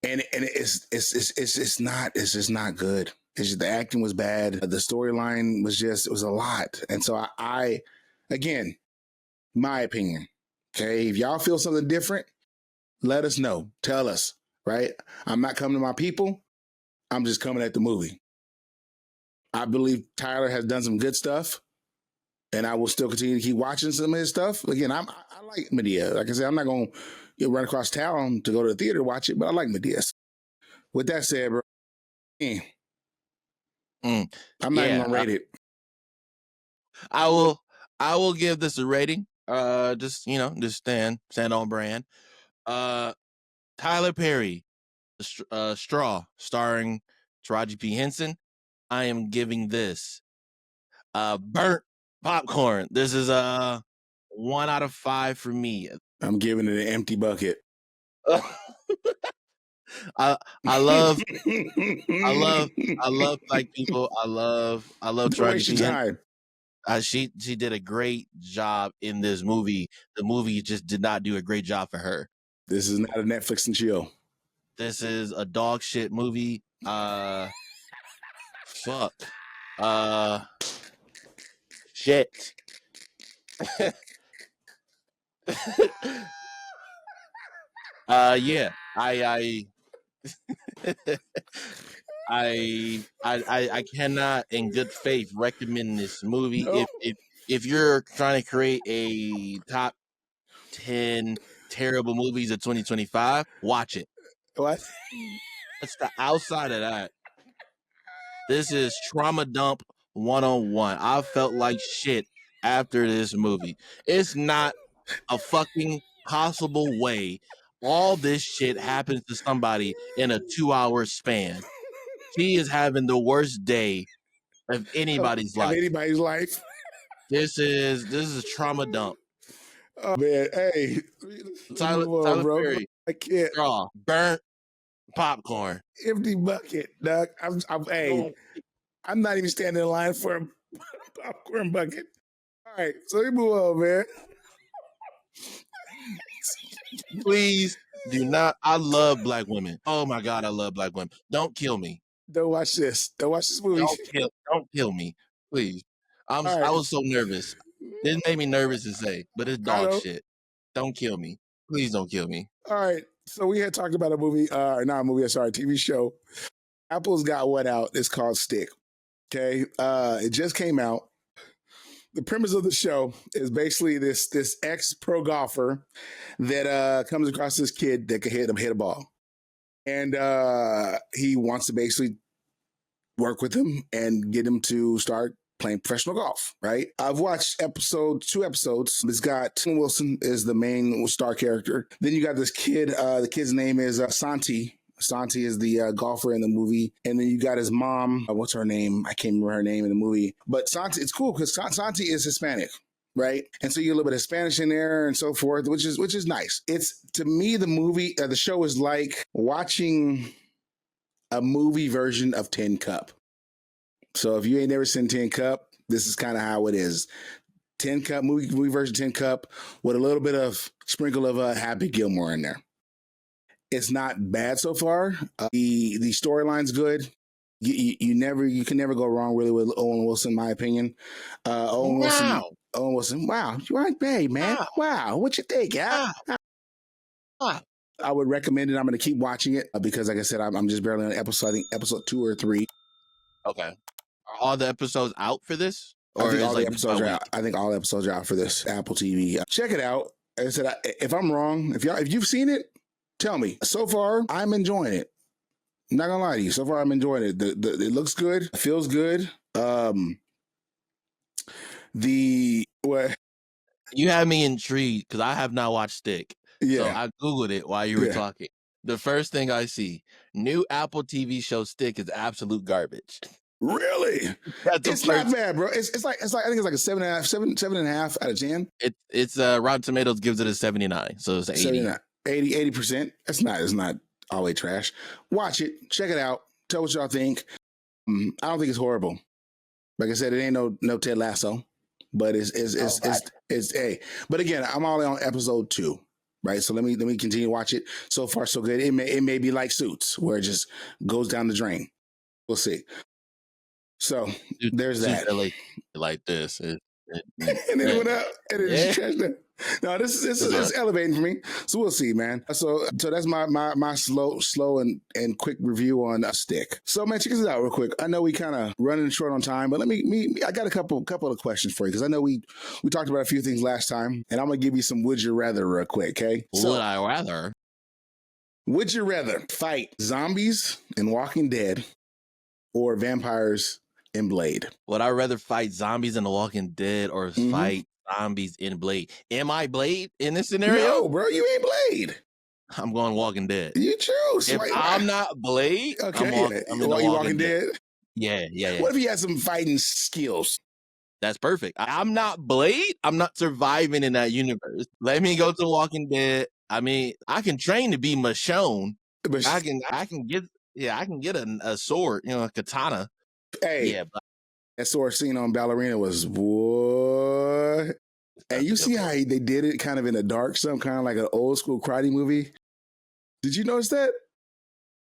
and it's just not good. It's just the acting was bad. The storyline was just, it was a lot. And so I again, my opinion. Okay, if y'all feel something different, let us know. Tell us. Right? I'm not coming to my people. I'm just coming at the movie. I believe Tyler has done some good stuff, and I will still continue to keep watching some of his stuff. Again, I like Madea. Like I said, I'm not going to run across town to go to the theater to watch it, but I like Madea. With that said, bro, I'm not even gonna rate it. I will give this a rating. Just stand on brand. Tyler Perry, Straw, starring Taraji P. Henson. I am giving this burnt popcorn. This is a 1 out of 5 for me. I'm giving it an empty bucket. I love black people. I love Taraji P. Henson. She did a great job in this movie. The movie just did not do a great job for her. This is not a Netflix and chill. This is a dog shit movie. Fuck. Shit. Yeah. I cannot in good faith recommend this movie. No. If you're trying to create a top 10 terrible movies of 2025, watch it. What? That's the outside of that. This is trauma dump 101. I felt like shit after this movie. It's not a fucking possible way all this shit happens to somebody in a 2-hour span. She is having the worst day of anybody's life. This is a trauma dump. Oh man, hey, Tyler Perry, I can't. Straw, burnt popcorn, empty bucket, Doug. I'm not even standing in line for a popcorn bucket. All right, so we move on, man. Please do not. I love black women. Oh my God, I love black women. Don't kill me. Don't watch this. Don't watch this movie. Don't kill me, please. I was so nervous. This made me nervous to say, but it's dog shit. Don't kill me. Please don't kill me. All right. So we had talked about a movie, not a movie, sorry, a TV show. Apple's got one out. It's called Stick. Okay. It just came out. The premise of the show is basically this ex-pro golfer that comes across this kid that can hit a ball. And he wants to basically work with him and get him to start playing professional golf, right? I've watched two episodes. It's got Tim Wilson is the main star character. Then you got this kid. The kid's name is Santi. Santi is the golfer in the movie. And then you got his mom. What's her name? I can't remember her name in the movie. But Santi, it's cool because Santi is Hispanic, right? And so you get a little bit of Spanish in there and so forth, which is nice. It's, to me, the show is like watching a movie version of Tin Cup. So if you ain't never seen Tin Cup, this is kind of how it is. Tin Cup, movie version Tin Cup with a little bit of sprinkle of Happy Gilmore in there. It's not bad so far. The storyline's good. You can never go wrong really with Owen Wilson, in my opinion. Owen Wilson, wow, you aren't bad, man. Wow, what you think, yeah? Wow. I would recommend it. I'm going to keep watching it because, like I said, I'm just barely on episode. I think episode 2 or 3. Okay. Are all the episodes out for this? Or I think all the episodes are out. I think all the episodes are out for this Apple TV. Check it out. Like I said, if I'm wrong, if you've seen it, tell me. So far, I'm enjoying it. I'm not gonna lie to you. So far, I'm enjoying it. It looks good. It feels good. You have me intrigued because I have not watched Stick. Yeah. So I Googled it while you were talking. The first thing I see, new Apple TV show Stick is absolute garbage. Really? It's not bad, bro. It's like I think it's like a 7.5 out of 10. It's Rotten Tomatoes gives it a 79, so it's 80. 80%. It's not all the way trash. Watch it, check it out, tell what y'all think. I don't think it's horrible. Like I said, it ain't no Ted Lasso, but it's hey. But again, I'm only on episode 2. right? So let me continue to watch it. So far, so good. It may be like Suits, where it just goes down the drain. We'll see. So there's that. Like this. And then it went up, and then she trashed it. No, this is elevating for me. So we'll see, man. So that's my slow and quick review on a Stick. So man, check this out real quick. I know we kind of running short on time, but I got a couple of questions for you, because I know we talked about a few things last time, and I'm gonna give you some would you rather real quick, okay? Would I rather? Would you rather fight zombies in Walking Dead or vampires in Blade? Would I rather fight zombies in The Walking Dead or fight zombies in Blade? Am I Blade in this scenario? No, bro, you ain't Blade. I'm going Walking Dead. You choose. If I'm not Blade, okay, I'm Walking Dead. Yeah. What if he had some fighting skills? That's perfect. I'm not Blade. I'm not surviving in that universe. Let me go to Walking Dead. I mean, I can train to be Michonne. I can get a sword, a katana. Hey, yeah, but that sword scene on Ballerina was boy. And you see how they did it kind of in the dark, some kind of like an old school karate movie. Did you notice that?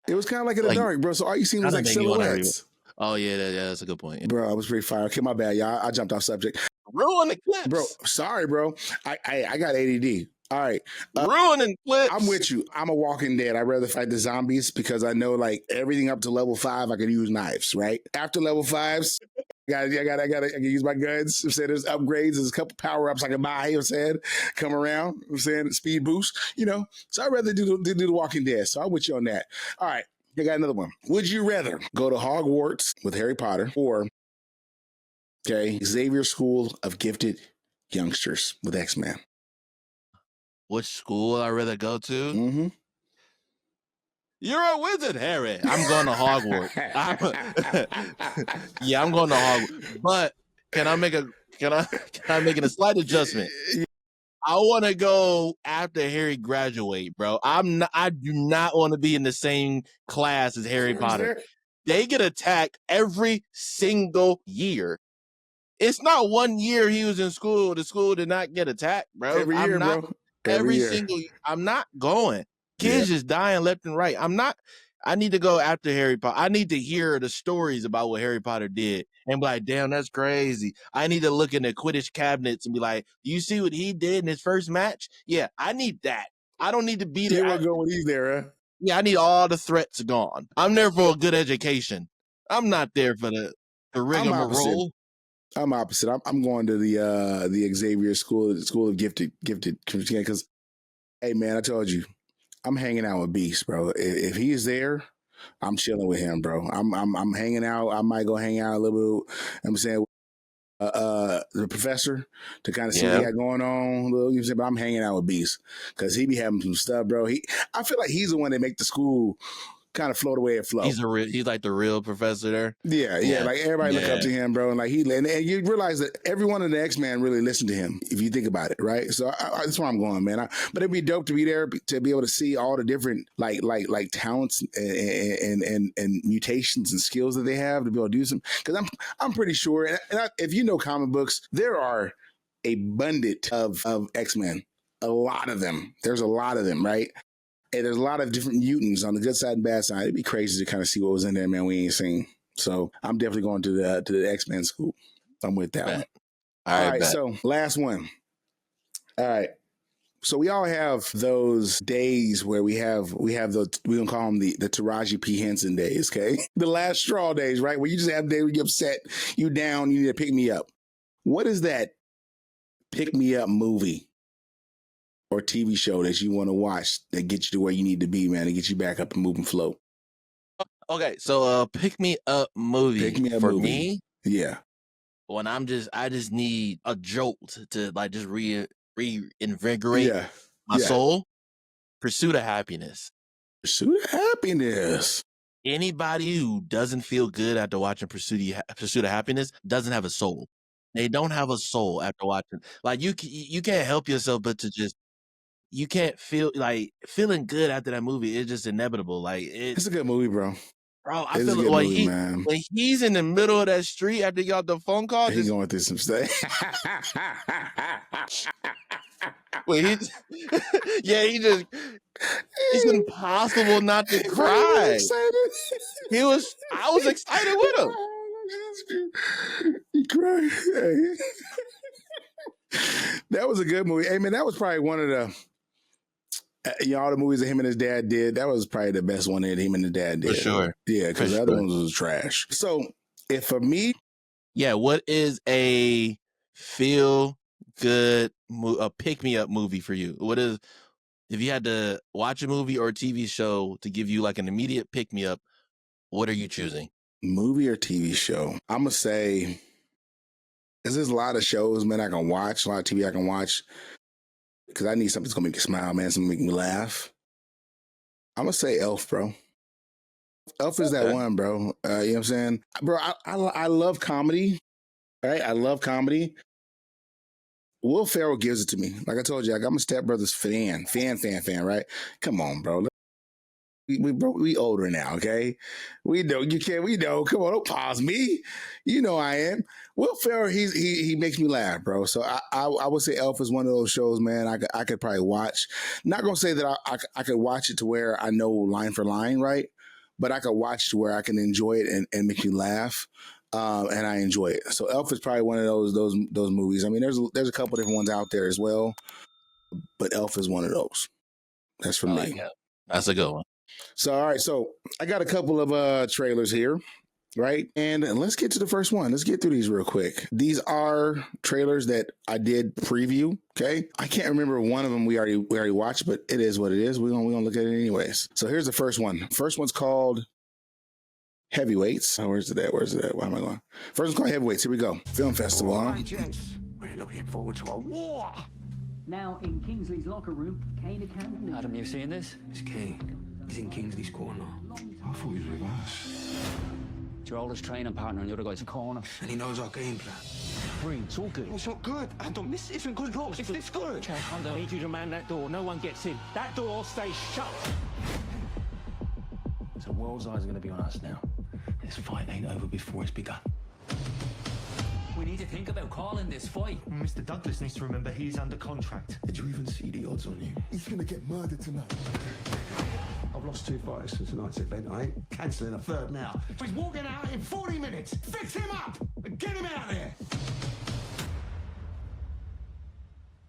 It was kind of like in the dark, bro. So all you seen was like silhouettes. Oh yeah, that's a good point. Yeah. Bro, I was pretty fire. Okay, my bad, y'all. I jumped off subject. Ruin the clips, bro. Sorry, bro. I got ADD. All right. Ruining clips. I'm with you. I'm a Walking Dead. I'd rather fight the zombies because I know like everything up to level 5, I can use knives, right? After level 5s, I can use my guns. I'm saying there's upgrades. There's a couple power-ups I can buy, I'm saying, come around. I'm saying speed boost, So I'd rather do the Walking Dead. So I'm with you on that. All right. I got another one. Would you rather go to Hogwarts with Harry Potter or Xavier School of Gifted Youngsters with X-Men? Which school I'd rather go to? Mm-hmm. You're a wizard, Harry. I'm going to Hogwarts. Yeah, I'm going to Hogwarts. But can I make a slight adjustment? I want to go after Harry graduate, bro. I do not want to be in the same class as Harry Potter. They get attacked every single year. It's not 1 year he was in school. The school did not get attacked, bro. Every single year. I'm not going. Kids just dying left and right. I need to go after Harry Potter. I need to hear the stories about what Harry Potter did and be like, damn, that's crazy. I need to look in the Quidditch cabinets and be like, do you see what he did in his first match? Yeah, I need that. I don't need to be there. You want to go when he's there, huh? Yeah, I need all the threats gone. I'm there for a good education. I'm not there for the rigmarole. I'm opposite. I'm going to the Xavier School of Gifted, because, hey man, I told you, I'm hanging out with Beast, bro. If he's there, I'm chilling with him, bro. I'm hanging out. I might go hang out a little bit. I'm saying the professor to kind of see what he got going on. But I'm hanging out with Beast because he be having some stuff, bro. I feel like he's the one that make the school kind of float away and flow. He's like the real professor there. Yeah. Like everybody look up to him, bro. And like and you realize that everyone in the X-Men really listened to him, if you think about it, right? So that's where I'm going, man. But it'd be dope to be there to be able to see all the different like talents and mutations and skills that they have to be able to do some. Because I'm pretty sure, if you know comic books, there are abundant of X-Men. A lot of them. There's a lot of them, right? And there's a lot of different mutants on the good side and bad side. It'd be crazy to kind of see what was in there, man. We ain't seen. So I'm definitely going to the X-Men school. I'm with that one. All right. So last one. All right. So we all have those days where we have those, we're going to call them the Taraji P. Henson days, okay? The last straw days, right? Where you just have a day where you're upset, you down, you need to pick me up. What is that pick me up movie or TV show that you want to watch that gets you to where you need to be, man, to get you back up and move and float? Okay, so pick me up movie for me. Yeah. When I just need a jolt to like just reinvigorate my soul. Pursuit of Happiness. Pursuit of Happiness. Anybody who doesn't feel good after watching Pursuit of Happiness doesn't have a soul. They don't have a soul after watching. Like you can't help yourself but to just. You can't feel like feeling good after that movie. It's just inevitable. Like it's a good movie, bro. Bro, I feel like when he's in the middle of that street after he got the phone call, he's going through some stuff. Wait, yeah, it's impossible not to cry. I was excited with him. He cried. Hey. That was a good movie. Hey, man, that was probably one of the, all the movies that him and his dad did. That was probably the best one that him and his dad did. For sure. Yeah, because the other ones was trash. So, if for me. Yeah, what is a feel good, a pick-me-up movie for you? What is, if you had to watch a movie or a TV show to give you like an immediate pick-me-up, what are you choosing? Movie or TV show? I'm going to say, because there's a lot of shows, man, I can watch, a lot of TV I can watch, because I need something that's going to make me smile, man, something make me laugh. I'm going to say Elf, bro. Elf is that one, bro. You know what I'm saying? Bro, I love comedy, right? I love comedy. Will Ferrell gives it to me. Like I told you, I'm a Step Brothers fan, right? Come on, bro. We older now, okay? We know you can't. We know. Come on, don't pause me. You know I am. Will Ferrell, he makes me laugh, bro. So I would say Elf is one of those shows, man. I could probably watch. Not gonna say that I could watch it to where I know line for line, right? But I could watch to where I can enjoy it and make me laugh. And I enjoy it. So Elf is probably one of those movies. I mean, there's a couple different ones out there as well, but Elf is one of those. That's for me. That's a good one. So all right, so I got a couple of trailers here, right? And let's get to the first one. Let's get through these real quick. These are trailers that I did preview. Okay, I can't remember one of them we already watched, but it is what it is. We're gonna look at it anyways. So here's the first one. First one's called Heavyweights. Oh, where's it at? Why am I going? First one's called Heavyweights. Here we go. Film festival, huh? We're looking forward to a war. Now in Kingsley's locker room, Kane Academy. Adam, you seen this? It's King. He's in Kingsley's corner. I thought he was with us. It's your oldest training partner and the other guy's in corner. And he knows our game plan. Green, it's all good. It's not good. Adam, this isn't good looks. It's this good. Chad, calm down. I need you to man that door. No one gets in. That door stays shut. So world's eyes are going to be on us now. This fight ain't over before it's begun. We need to think about calling this fight. Mr. Douglas needs to remember he's under contract. Did you even see the odds on you? He's gonna get murdered tonight. I've lost 2 fights since tonight's event. I ain't cancelling a third now. He's walking out in 40 minutes. Fix him up and get him out of there.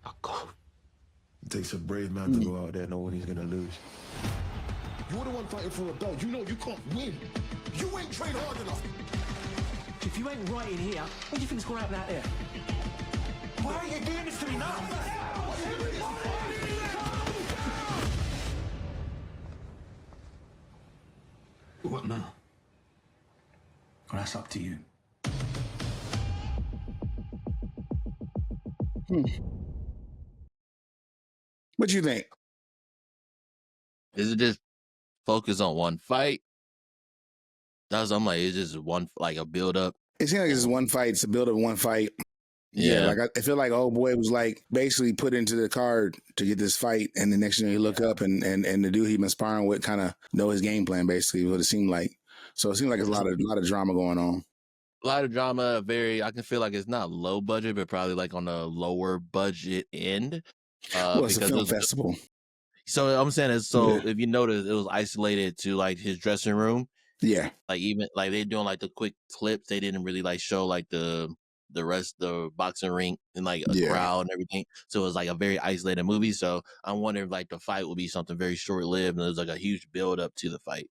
Oh, God. It takes a brave man to go out there knowing he's gonna lose. You're the one fighting for a belt. You know you can't win. You ain't trained hard enough. If you ain't right in here, what do you think's going to happen out there? Why are you doing this to me now? What now? Well, that's up to you. What you think? Is it just focus on one fight? I'm like, it's just one, like a build up. It seems like it's one fight. It's a build of one fight. Yeah, like I feel like old boy was like basically put into the card to get this fight, and the next thing you look up and the dude he been sparring with kind of know his game plan basically. What it seemed like. So it seems like there's a lot of drama going on. A lot of drama. I can feel like it's not low budget, but probably like on the lower budget end. Well, it's a film festival. So I'm saying is, if you notice, it was isolated to like his dressing room. Yeah. Like even like they're doing like the quick clips. They didn't really like show like the rest of the boxing ring and like a crowd and everything. So it was like a very isolated movie. So I wonder if like the fight will be something very short lived and there's like a huge build up to the fight.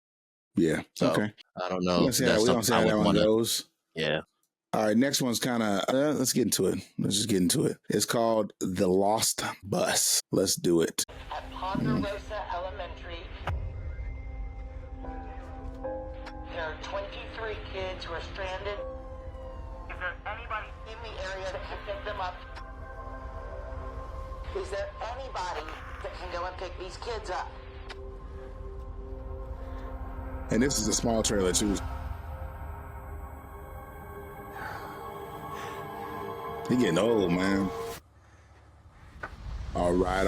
Yeah. So, okay. I don't know. We don't see how that one goes. Yeah. All right. Next one's kind of, let's get into it. Let's just get into it. It's called The Lost Bus. Let's do it. At Ponderosa Elementary, there are 23 kids who are stranded. Is there anybody in the area that can pick them up? Is there anybody that can go and pick these kids up? And this is a small trailer too. He getting old, man. All right.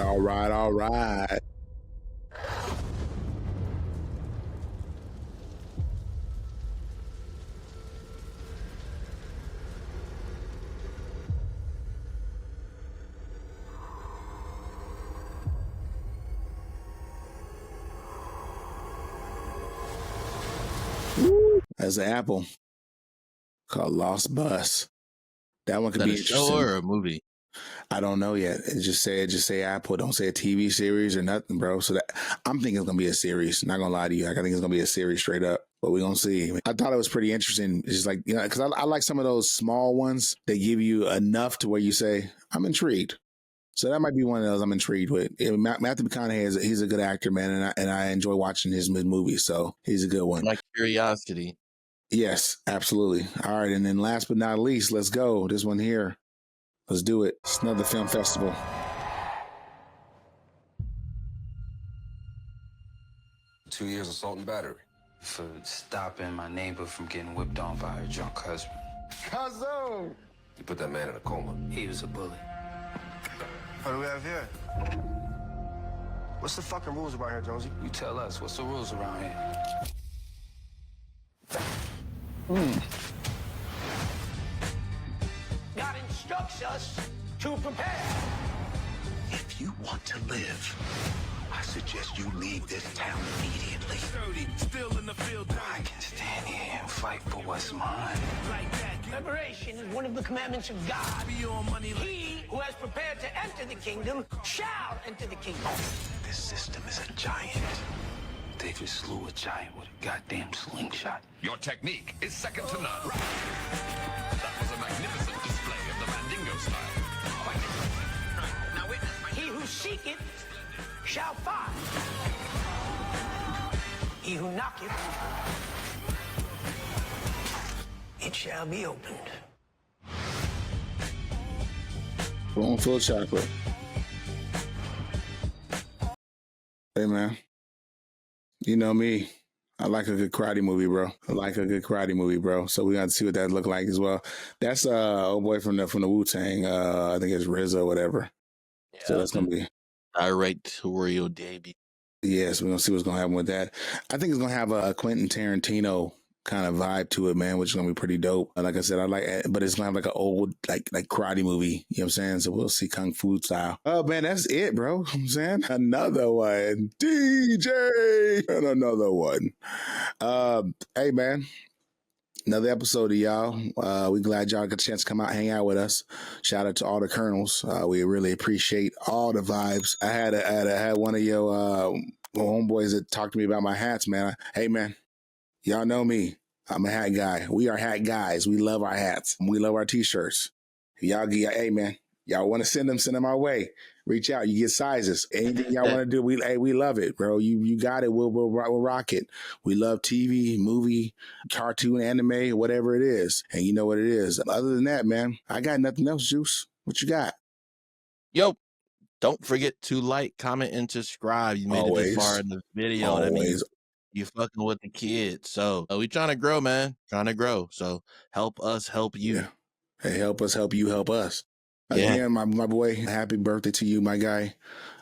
as an Apple called Lost Bus. That one could be interesting. Is that a show or a movie? I don't know yet. It just say Apple. Don't say a TV series or nothing, bro. So that I'm thinking it's gonna be a series. Not gonna lie to you. I think it's gonna be a series straight up. But we're gonna see. I thought it was pretty interesting. It's just like, you know, because I like some of those small ones that give you enough to where you say, I'm intrigued. So that might be one of those I'm intrigued with. Matthew McConaughey he's a good actor, man, and I enjoy watching his movies. So he's a good one. Like Curiosity. Yes, absolutely. All right, and then last but not least, let's go. This one here. Let's do it. It's another film festival. Two years assault and battery. For stopping my neighbor from getting whipped on by her drunk husband. Cousin! You put that man in a coma. He was a bully. What do we have here? What's the fucking rules around here, Jonesy? You tell us, what's the rules around here? God instructs us to prepare. If you want to live, I suggest you leave this town immediately. Still in the field. I can stand here and fight for what's mine. Preparation is one of the commandments of God. He who has prepared to enter the kingdom shall enter the kingdom. This system is a giant. They just slew a giant with a goddamn slingshot. Your technique is second to none. That was a magnificent display of the Mandingo style. Now witness, he who seeketh shall find. He who knocketh, it shall be opened. Spoon full of chocolate. Hey, man. You know me. I like a good karate movie, bro. So we got to see what that look like as well. That's old boy from the Wu-Tang. I think it's Rizzo or whatever. Yeah, so that's gonna be directorial debut. Yes, we're gonna see what's gonna happen with that. I think it's gonna have a Quentin Tarantino kind of vibe to it, man, which is gonna be pretty dope. Like I said, I like it, but it's gonna have like an old like karate movie. You know what I'm saying? So we'll see kung fu style. Oh man, that's it, bro. You know what I'm saying another one, DJ, and another one. Hey man. Another episode of y'all. We glad y'all got a chance to come out, hang out with us. Shout out to all the colonels. We really appreciate all the vibes. I had one of your homeboys that talked to me about my hats, man. Hey man, y'all know me. I'm a hat guy. We are hat guys. We love our hats. We love our t-shirts. Hey man, y'all want to send them our way. Reach out. You get sizes. Anything y'all want to do, we love it, bro. You got it. We'll rock it. We love TV, movie, cartoon, anime, whatever it is. And you know what it is. Other than that, man, I got nothing else, Juice. What you got? Yo, don't forget to like, comment, and subscribe. You made it this far in the video. Always. That means you fucking with the kids. So we trying to grow, man. Trying to grow. So help us help you. Yeah. Hey, help us help you help us. Yeah. Again, my boy, happy birthday to you, my guy.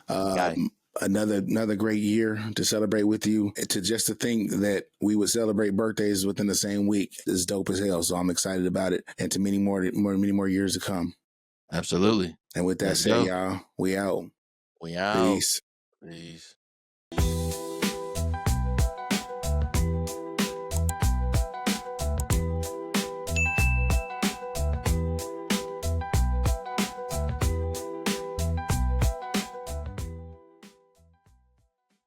Another great year to celebrate with you. To think that we would celebrate birthdays within the same week is dope as hell. So I'm excited about it, and to many more years to come. Absolutely. And with that said, y'all, we out. We out. Peace. Peace.